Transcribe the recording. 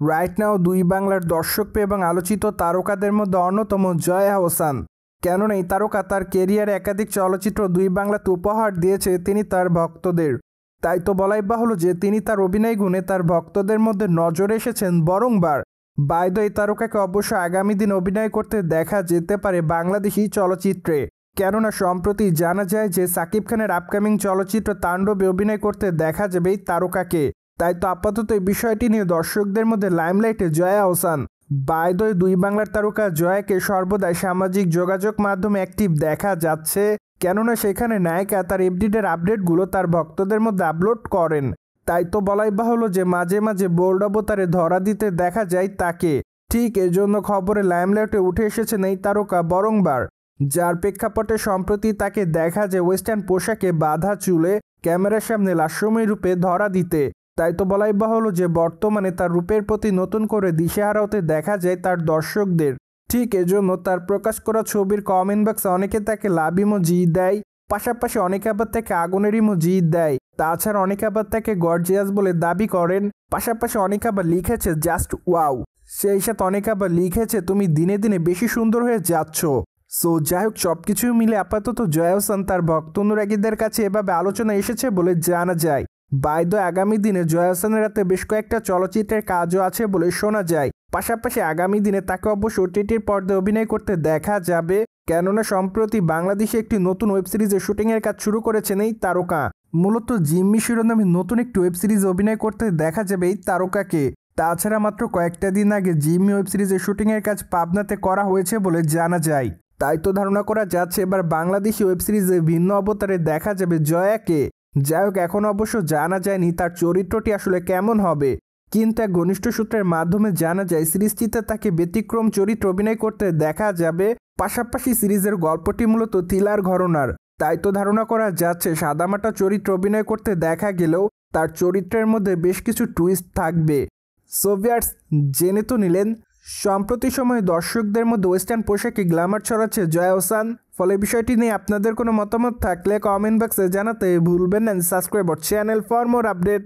Right now দুই বাংলার দর্শকপ্রিয় এবং আলোচিত তারকাদের মধ্যে অন্যতম জয়া আহসান। কেননা এই তারকা তার কেরিয়ারে একাধিক চলচ্চিত্র দুই বাংলাতে উপহার দিয়েছে তিনি তার ভক্তদের। তাই তো বলাই বাহুল্য যে তিনি তার অভিনয় গুণে তার ভক্তদের মধ্যে নজরে এসেছেন বারংবার। বাইদ এই তারকাকে অবশ্য আগামী দিন অভিনয় করতে দেখা যেতে পারে বাংলাদেশি চলচ্চিত্রে। কেননা সম্প্রতি জানা যায় যে সাকিব খানের আপকামিং চলচ্চিত্র তাণ্ডবে অভিনয় করতে দেখা যাবে এই তারকাকে। তাই তো আপাতত এই বিষয়টি নিয়ে দর্শকদের মধ্যে লাইমলাইটে জয়া আহসান। বাইদ দুই বাংলার তারকা জয়াকে সর্বদাই সামাজিক যোগাযোগ মাধ্যমে অ্যাক্টিভ দেখা যাচ্ছে। কেননা সেখানে নায়িকা তার এফডিডের আপডেটগুলো তার ভক্তদের মধ্যে আপলোড করেন। তাই তো বলাই বাহুল্য যে মাঝে মাঝে বোল্ড অবতারে ধরা দিতে দেখা যায় তাকে। ঠিক এজন্য খবরে লাইমলাইটে উঠে এসেছেন এই তারকা বারংবার, যার প্রেক্ষাপটে সম্প্রতি তাকে দেখা যায় ওয়েস্টার্ন পোশাকে বাঁধা চুলে ক্যামেরার সামনে লাস্যময়ী রূপে ধরা দিতে। তাই তো বলাই বাহুল্য যে বর্তমানে তার রূপের প্রতি নতুন করে দিশেহারা হতে দেখা যায় তার দর্শকদের। ঠিক এজন্য তার প্রকাশ করা ছবির কমেন্ট বক্সে অনেকে তাকে লাভ ইমোজি দেয়, পাশাপাশি অনেকে আবার তাকে আগুনের ইমোজি দেয়। তাছাড়া অনেকে আবার তাকে গর্জিয়াস বলে দাবি করেন। পাশাপাশি অনেকে আবার লিখেছে জাস্ট ওয়াও, সেই সাথে অনেকে আবার লিখেছে তুমি দিনে দিনে বেশি সুন্দর হয়ে যাচ্ছ। সো যাই হোক, সবকিছু মিলে আপাতত জয়া আহসান তার ভক্ত অনুরাগীদের কাছে এভাবে আলোচনা এসেছে বলে জানা যায়। বাইদ আগামী দিনে জয়া আহসানের হাতে বেশ কয়েকটা চলচ্চিত্রের কাজও আছে বলে শোনা যায়। পাশাপাশি আগামী দিনে তাকে অবশ্য ওটিটির পর্দায় অভিনয় করতে দেখা যাবে। কেননা সম্প্রতি বাংলাদেশে একটি নতুন ওয়েব সিরিজের শুটিংয়ের কাজ শুরু করেছেন এই তারকা। মূলত জিম্মি শিরোনামে নতুন একটি ওয়েব সিরিজে অভিনয় করতে দেখা যাবে এই তারকাকে। তাছাড়া মাত্র কয়েকটা দিন আগে জিম্মি ওয়েব সিরিজের শুটিংয়ের কাজ পাবনাতে করা হয়েছে বলে জানা যায়। তাই তো ধারণা করা যাচ্ছে এবার বাংলাদেশি ওয়েব সিরিজে ভিন্ন অবতারে দেখা যাবে জয়াকে। যাই হোক, এখন অবশ্য জানা যায়নি তার চরিত্রটি আসলে কেমন হবে, কিন্তু এক ঘনিষ্ঠ সূত্রের মাধ্যমে জানা যায় সিরিজটিতে তাকে ব্যতিক্রম চরিত্র অভিনয় করতে দেখা যাবে। পাশাপাশি সিরিজের গল্পটি মূলত থ্রিলার ঘরানার। তাই তো ধারণা করা যাচ্ছে সাদামাটা চরিত্র অভিনয় করতে দেখা গেলেও তার চরিত্রের মধ্যে বেশ কিছু টুইস্ট থাকবে। সো ভিউয়ার্স, জেনে তো নিলেন সম্প্রতি সময়ে দর্শকদের মধ্যে ওয়েস্টার্ন পোশাকে গ্ল্যামার ছড়াচ্ছে জয়া আহসান। ফলে বিষয়টি নিয়ে আপনাদের কোনো মতামত থাকলে কমেন্ট বক্সে জানাতে ভুলবেন না। Subscribe our channel for more update.